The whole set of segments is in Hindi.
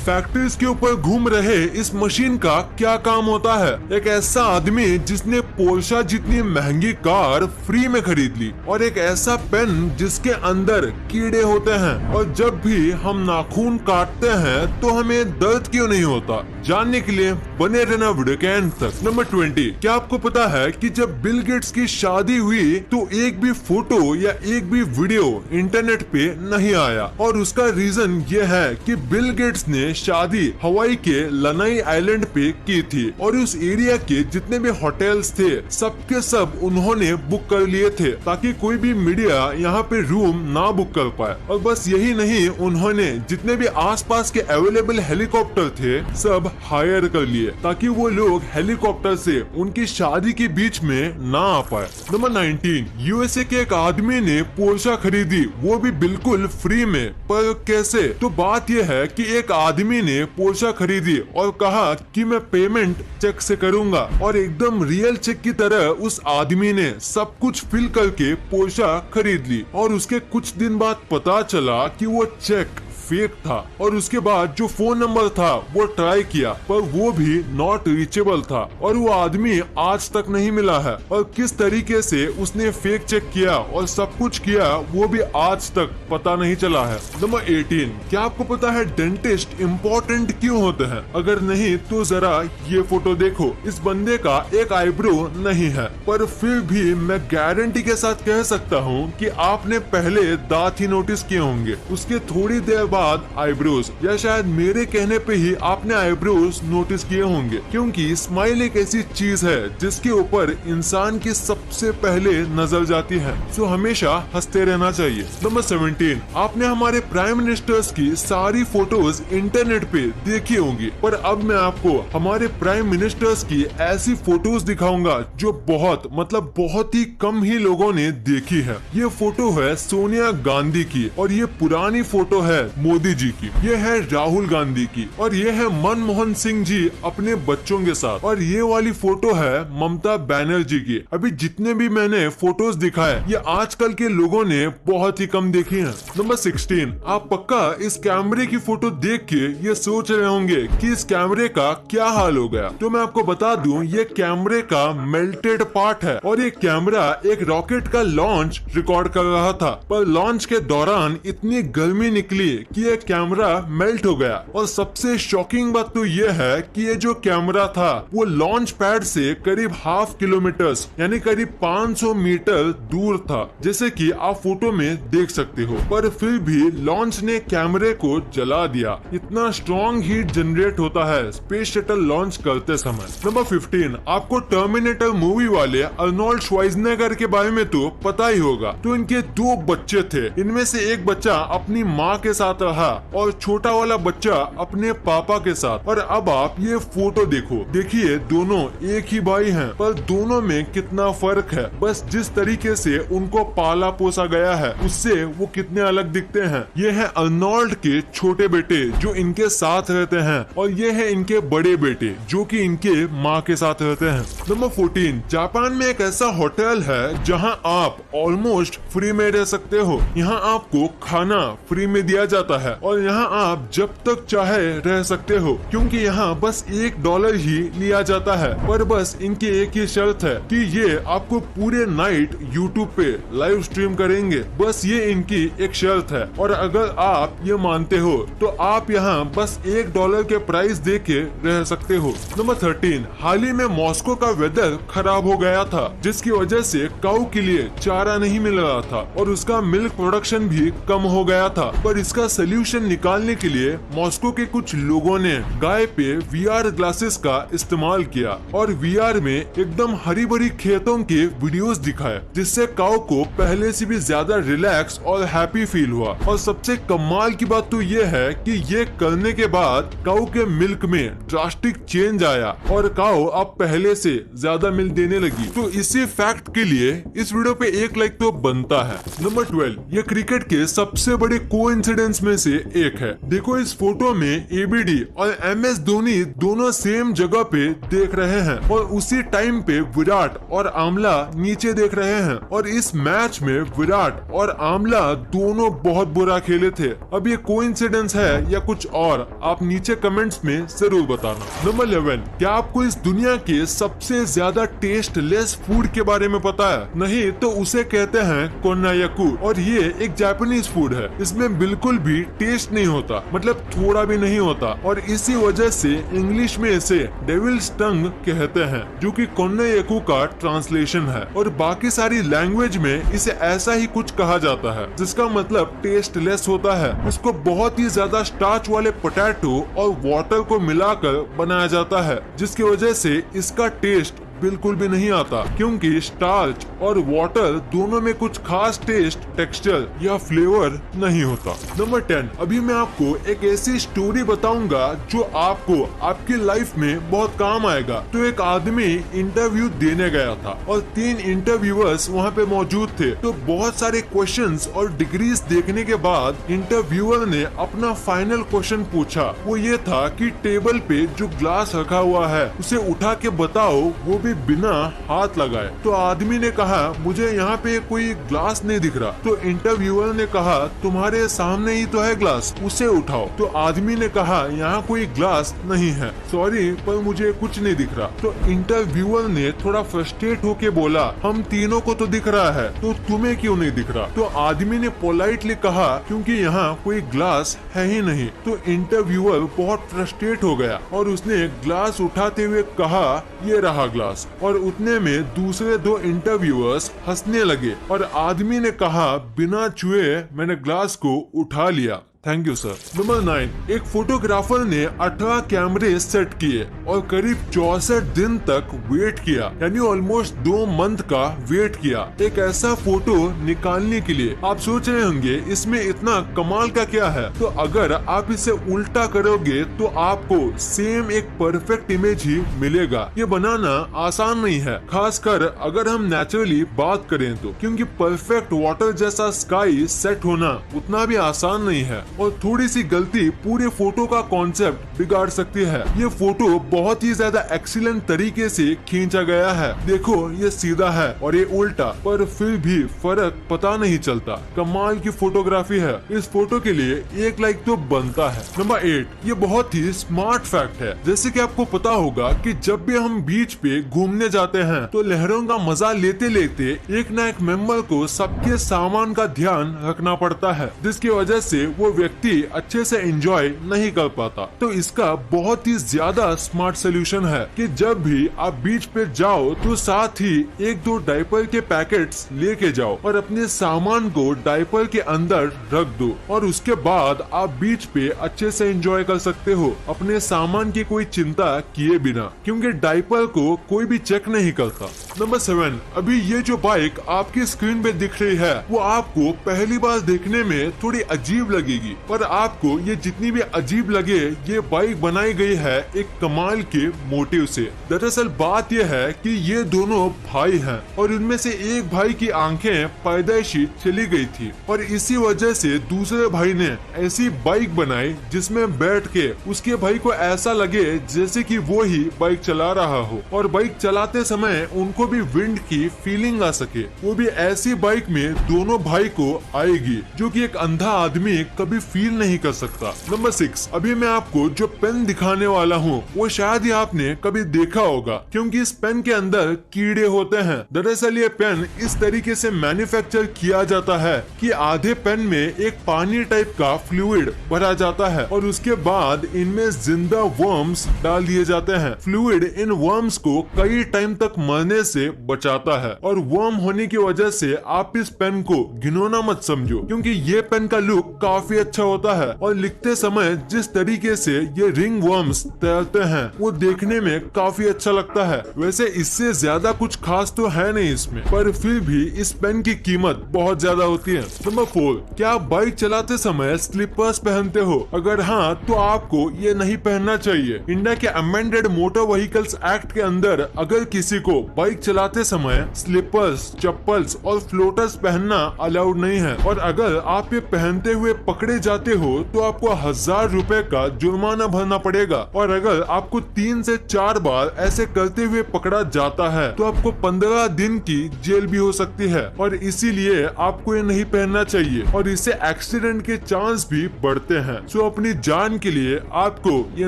फैक्ट्रीज के ऊपर घूम रहे इस मशीन का क्या काम होता है? एक ऐसा आदमी जिसने पोर्शा जितनी महंगी कार फ्री में खरीद ली, और एक ऐसा पेन जिसके अंदर कीड़े होते हैं, और जब भी हम नाखून काटते हैं तो हमें दर्द क्यों नहीं होता? जानने के लिए बने रहना वीडियो के एंड तक। नंबर 20, क्या आपको पता है कि जब बिल गेट्स की शादी हुई तो एक भी फोटो या एक भी वीडियो इंटरनेट पे नहीं आया, और उसका रीजन ये है कि बिल गेट्स ने शादी हवाई के लनाई आइलैंड पे की थी, और उस एरिया के जितने भी होटल्स थे सबके सब उन्होंने बुक कर लिए थे ताकि कोई भी मीडिया यहाँ पे रूम ना बुक कर पाए। और बस यही नहीं, उन्होंने जितने भी आसपास के अवेलेबल हेलीकॉप्टर थे सब हायर कर लिए ताकि वो लोग हेलीकॉप्टर से उनकी शादी के बीच में ना आ पाए। नंबर 19, यूएसए के एक आदमी ने पोर्शा खरीदी, वो भी बिल्कुल फ्री में। पर कैसे? तो बात यह है कि एक आदमी ने पोर्शा खरीदी और कहा कि मैं पेमेंट चेक से करूंगा, और एकदम रियल चेक की तरह उस आदमी ने सब कुछ फिल करके पोर्शा खरीद ली, और उसके कुछ दिन बाद पता चला कि वो चेक फेक था। और उसके बाद जो फोन नंबर था वो ट्राई किया पर वो भी नॉट रीचेबल था, और वो आदमी आज तक नहीं मिला है। और किस तरीके से उसने फेक चेक किया और सब कुछ किया वो भी आज तक पता नहीं चला है। नंबर 18, क्या आपको पता है डेंटिस्ट इम्पोर्टेंट क्यों होते हैं? अगर नहीं तो जरा ये फोटो देखो। इस बंदे का एक आईब्रो नहीं है, पर फिर भी मैं गारंटी के साथ कह सकता हूँ कि आपने पहले दांत ही नोटिस किए होंगे, उसके थोड़ी देर बाद आईब्रोज, या शायद मेरे कहने पे ही आपने आईब्रोज नोटिस किए होंगे, क्योंकि स्माइल एक ऐसी चीज है जिसके ऊपर इंसान की सबसे पहले नजर जाती है। सो हमेशा हंसते रहना चाहिए। नंबर 17, आपने हमारे प्राइम मिनिस्टर्स की सारी फोटोज इंटरनेट पे देखी होंगी, पर अब मैं आपको हमारे प्राइम मिनिस्टर्स की ऐसी फोटोज दिखाऊंगा जो बहुत ही कम ही लोगों ने देखी है। ये फोटो है सोनिया गांधी की, और ये पुरानी फोटो है मोदी जी की, ये है राहुल गांधी की, और ये है मनमोहन सिंह जी अपने बच्चों के साथ, और ये वाली फोटो है ममता बनर्जी की। अभी जितने भी मैंने फोटोज दिखाए ये आजकल के लोगों ने बहुत ही कम देखी हैं। नंबर 16, आप पक्का इस कैमरे की फोटो देख के ये सोच रहे होंगे कि इस कैमरे का क्या हाल हो गया। तो मैं आपको बता दूं, ये कैमरे का मेल्टेड पार्ट है, और ये कैमरा एक रॉकेट का लॉन्च रिकॉर्ड कर रहा था, पर लॉन्च के दौरान इतनी गर्मी निकली कि ये कैमरा मेल्ट हो गया। और सबसे शॉकिंग बात तो ये है कि ये जो कैमरा था वो लॉन्च पैड से करीब हाफ किलोमीटर यानी करीब 500 मीटर दूर था, जैसे कि आप फोटो में देख सकते हो, पर फिर भी लॉन्च ने कैमरे को जला दिया। इतना स्ट्रॉन्ग हीट जनरेट होता है स्पेस शटल लॉन्च करते समय। नंबर 15, आपको टर्मिनेटर मूवी वाले अर्नोल्ड श्वार्ज़नेगर के बारे में तो पता ही होगा। तो इनके 2 बच्चे थे, इनमें से एक बच्चा अपनी माँ के साथ रहा और छोटा वाला बच्चा अपने पापा के साथ। और अब आप ये फोटो देखो, देखिए दोनों एक ही भाई हैं, पर दोनों में कितना फर्क है। बस जिस तरीके से उनको पाला पोसा गया है उससे वो कितने अलग दिखते हैं। ये है अर्नोल्ड के छोटे बेटे जो इनके साथ रहते हैं, और ये है इनके बड़े बेटे जो कि इनके माँ के साथ रहते हैं। नंबर 14, जापान में एक ऐसा होटल है जहाँ आप ऑलमोस्ट फ्री में रह सकते हो। यहाँ आपको खाना फ्री में दिया जाता है, और यहाँ आप जब तक चाहे रह सकते हो, क्योंकि यहाँ बस $1 ही लिया जाता है। पर बस इनकी एक ही शर्त है कि ये आपको पूरे नाइट YouTube पे लाइव स्ट्रीम करेंगे, बस ये इनकी एक शर्त है। और अगर आप ये मानते हो तो आप यहाँ बस $1 के प्राइस दे के रह सकते हो। नंबर 13, हाल ही में मॉस्को का वेदर खराब हो गया था, जिसकी वजह से काऊ के लिए चारा नहीं मिल रहा था, और उसका मिल्क प्रोडक्शन भी कम हो गया था। पर इसका सोल्यूशन निकालने के लिए मॉस्को के कुछ लोगों ने गाय पे VR ग्लासेस का इस्तेमाल किया, और VR में एकदम हरी भरी खेतों के वीडियोस दिखाए, जिससे काऊ को पहले से भी ज्यादा रिलैक्स और हैप्पी फील हुआ। और सबसे कमाल की बात तो ये है कि ये करने के बाद काऊ के मिल्क में ड्रास्टिक चेंज आया, और काऊ अब पहले से ज्यादा मिल्क देने लगी। तो इसी फैक्ट के लिए इस वीडियो पे 1 लाइक तो बनता है। नंबर 12, ये क्रिकेट के सबसे बड़े कोइंसिडेंस में से एक है। देखो इस फोटो में एबीडी और MS धोनी दोनों सेम जगह पे देख रहे हैं और उसी टाइम पे विराट और आमला नीचे देख रहे हैं और इस मैच में विराट और आमला दोनों बहुत बुरा खेले थे। अब ये कोइंसिडेंस है या कुछ और, आप नीचे कमेंट्स में जरूर बताना। नंबर 11, क्या आपको इस दुनिया के सबसे ज्यादा टेस्टलेस फूड के बारे में पता है? नहीं तो उसे कहते हैं कोन्नायाकू और ये एक जापानीज फूड है। इसमें बिल्कुल भी टेस्ट नहीं होता, मतलब थोड़ा भी नहीं होता और इसी वजह से इंग्लिश में इसे डेविल्स टंग कहते हैं, जो कि कोन्नायाकू का ट्रांसलेशन है और बाकी सारी लैंग्वेज में इसे ऐसा ही कुछ कहा जाता है जिसका मतलब टेस्टलेस होता है। इसको बहुत ही ज्यादा स्टार्च वाले पोटैटो और वाटर को मिलाकर बनाया जाता है, जिसकी वजह से इसका टेस्ट बिल्कुल भी नहीं आता, क्योंकि स्टार्च और वाटर दोनों में कुछ खास टेस्ट, टेक्सचर या फ्लेवर नहीं होता। नंबर 10, अभी मैं आपको एक ऐसी स्टोरी बताऊंगा जो आपको आपकी लाइफ में बहुत काम आएगा। तो एक आदमी इंटरव्यू देने गया था और 3 इंटरव्यूअर्स वहाँ पे मौजूद थे। तो बहुत सारे क्वेश्चंस और डिग्रीज देखने के बाद इंटरव्यूअर ने अपना फाइनल क्वेश्चन पूछा। वो ये था कि टेबल पे जो ग्लास रखा हुआ है उसे उठा के बताओ, वो बिना हाथ लगाए। तो आदमी ने कहा मुझे यहाँ पे कोई ग्लास नहीं दिख रहा। तो इंटरव्यूअर ने कहा तुम्हारे सामने ही तो है ग्लास, उसे उठाओ। तो आदमी ने कहा यहाँ कोई ग्लास नहीं है, सॉरी पर मुझे कुछ नहीं दिख रहा। तो इंटरव्यूअर ने थोड़ा फ्रस्ट्रेट होके बोला हम तीनों को तो दिख रहा है, तो तुम्हें क्यों नहीं दिख रहा? तो आदमी ने पोलाइटली कहा क्योंकि यहाँ कोई ग्लास है ही नहीं। तो इंटरव्यूअर बहुत फ्रस्ट्रेट हो गया और उसने ग्लास उठाते हुए कहा ये रहा ग्लास। और उतने में दूसरे 2 इंटरव्यूअर्स हंसने लगे और आदमी ने कहा बिना छुए मैंने ग्लास को उठा लिया। Thank you sir. नंबर 9, एक फोटोग्राफर ने 18 कैमरे सेट किए और करीब 64 दिन तक वेट किया, यानी ऑलमोस्ट 2 मंथ का वेट किया एक ऐसा फोटो निकालने के लिए। आप सोच रहे होंगे इसमें इतना कमाल का क्या है? तो अगर आप इसे उल्टा करोगे तो आपको सेम एक परफेक्ट इमेज ही मिलेगा। ये बनाना आसान नहीं है, खासकर अगर हम नेचुरली बात करें तो, क्योंकि परफेक्ट वाटर जैसा स्काई सेट होना उतना भी आसान नहीं है और थोड़ी सी गलती पूरे फोटो का कॉन्सेप्ट बिगाड़ सकती है। ये फोटो बहुत ही ज्यादा एक्सीलेंट तरीके से खींचा गया है। देखो ये सीधा है और ये उल्टा, पर फिर भी फर्क पता नहीं चलता। कमाल की फोटोग्राफी है। इस फोटो के लिए 1 लाइक तो बनता है। नंबर 8, ये बहुत ही स्मार्ट फैक्ट है। जैसे कि आपको पता होगा कि जब भी हम बीच पे घूमने जाते हैं तो लहरों का मजा लेते लेते एक न एक मेंबर को सबके सामान का ध्यान रखना पड़ता है, जिसकी वजह से वो व्यक्ति अच्छे से एंजॉय नहीं कर पाता। तो इसका बहुत ही ज्यादा स्मार्ट सोल्यूशन है कि जब भी आप बीच पे जाओ तो साथ ही 1-2 डायपर के पैकेट्स लेके जाओ और अपने सामान को डायपर के अंदर रख दो और उसके बाद आप बीच पे अच्छे से एंजॉय कर सकते हो अपने सामान की कोई चिंता किए बिना, क्योंकि डायपर को कोई भी चेक नहीं करता। नंबर 7, अभी ये जो बाइक आपकी स्क्रीन पे दिख रही है वो आपको पहली बार देखने में थोड़ी अजीब लगेगी, पर आपको ये जितनी भी अजीब लगे ये बाइक बनाई गई है एक कमाल के मोटिव से। दरअसल बात यह है कि ये दोनों भाई हैं और इनमें से एक भाई की आंखें पैदाइशी चली गई थी और इसी वजह से दूसरे भाई ने ऐसी बाइक बनाई जिसमें बैठ के उसके भाई को ऐसा लगे जैसे कि वो ही बाइक चला रहा हो और बाइक चलाते समय उनको भी विंड की फीलिंग आ सके। वो भी ऐसी बाइक में दोनों भाई को आएगी जो कि एक अंधा आदमी कभी फील नहीं कर सकता। नंबर 6, अभी मैं आपको जो पेन दिखाने वाला हूँ वो शायद ही आपने कभी देखा होगा, क्योंकि इस पेन के अंदर कीड़े होते हैं। दरअसल ये पेन इस तरीके से मैन्युफैक्चर किया जाता है कि आधे पेन में एक पानी टाइप का फ्लूइड भरा जाता है और उसके बाद इनमें जिंदा वर्म्स डाल दिए जाते हैं। फ्लूइड इन वर्म्स को कई टाइम तक मरने से बचाता है और वर्म होने की वजह से आप इस पेन को घिनौना मत समझो, क्योंकि ये पेन का लुक काफी अच्छा होता है और लिखते समय जिस तरीके से ये रिंग वर्म्स तैरते हैं वो देखने में काफी अच्छा लगता है। वैसे इससे ज्यादा कुछ खास तो है नहीं इसमें, पर फिर भी इस पेन की कीमत बहुत ज्यादा होती है। नंबर 4, क्या आप बाइक चलाते समय स्लीपर्स पहनते हो? अगर हाँ तो आपको ये नहीं पहनना चाहिए। इंडिया के अमेंडेड मोटर व्हीकल्स एक्ट के अंदर अगर किसी को बाइक चलाते समय स्लीपर्स, चप्पल्स और फ्लोटर्स पहनना अलाउड नहीं है और अगर आप ये पहनते हुए पकड़े काटते जाते हो तो आपको 1000 रुपए का जुर्माना भरना पड़ेगा, और अगर आपको 3 से 4 बार ऐसे करते हुए पकड़ा जाता है तो आपको 15 दिन की जेल भी हो सकती है। और इसीलिए आपको ये नहीं पहनना चाहिए, और इससे एक्सीडेंट के चांस भी बढ़ते हैं। सो अपनी जान के लिए आपको ये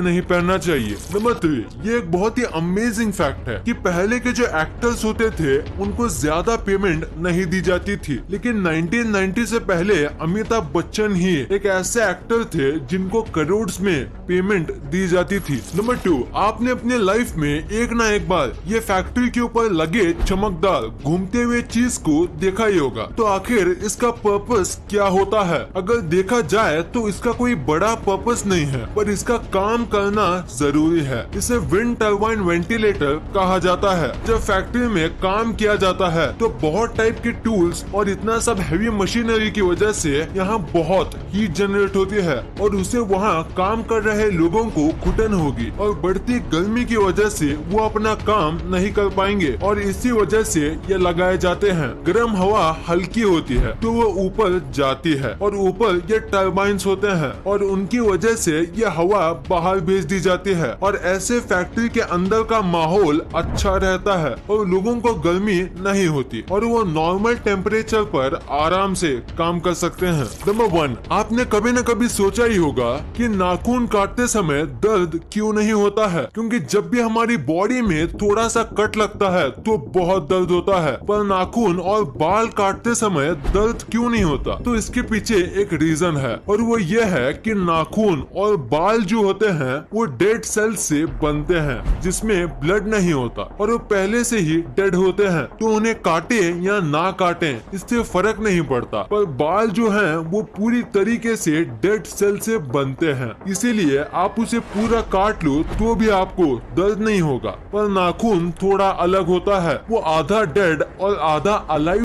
नहीं पहनना चाहिए। नंबर 3, ये एक बहुत ही अमेजिंग फैक्ट है कि पहले के जो एक्टर्स होते थे उनको ज्यादा पेमेंट नहीं दी जाती थी, लेकिन 1990 से पहले अमिताभ बच्चन ही एक ऐसे एक्टर थे जिनको करोड़ में पेमेंट दी जाती थी। नंबर 2, आपने अपने लाइफ में एक ना एक बार ये फैक्ट्री के ऊपर लगे चमकदार घूमते हुए चीज को देखा ही होगा। तो आखिर इसका पर्पस क्या होता है? अगर देखा जाए तो इसका कोई बड़ा पर्पस नहीं है, पर इसका काम करना जरूरी है। इसे विंड टर्बाइन वेंटिलेटर कहा जाता है। जब फैक्ट्री में काम किया जाता है तो बहुत टाइप के टूल्स और इतना सब हैवी मशीनरी की वजह से यहाँ बहुत हीट जनरेट होती है, और उसे वहाँ काम कर रहे लोगों को घुटन होगी, और बढ़ती गर्मी की वजह से वो अपना काम नहीं कर पाएंगे, और इसी वजह से ये लगाए जाते हैं। गर्म हवा हल्की होती है तो वो ऊपर जाती है, और ऊपर ये टर्बाइंस होते हैं, और उनकी वजह से ये हवा बाहर भेज दी जाती है, और ऐसे फैक्ट्री के अंदर का माहौल अच्छा रहता है और लोगों को गर्मी नहीं होती, और वो नॉर्मल टेम्परेचर पर आराम से काम कर सकते हैं। नंबर 1, आपने कभी न कभी सोचा ही होगा कि नाखून काटते समय दर्द क्यों नहीं होता है? क्योंकि जब भी हमारी बॉडी में थोड़ा सा कट लगता है तो बहुत दर्द होता है, पर नाखून और बाल काटते समय दर्द क्यों नहीं होता? तो इसके पीछे एक रीजन है, और वो ये है कि नाखून और बाल जो होते हैं वो डेड सेल से बनते हैं जिसमें ब्लड नहीं होता, और वो पहले से ही डेड होते हैं, तो उन्हें काटे या ना काटे इससे फर्क नहीं पड़ता। पर बाल जो हैं वो पूरी तरीके से डेड सेल से बनते हैं, इसीलिए आप उसे पूरा काट लो तो भी आपको दर्द नहीं होगा। पर नाखून थोड़ा अलग होता है, वो आधा डेड और आधा अलाइव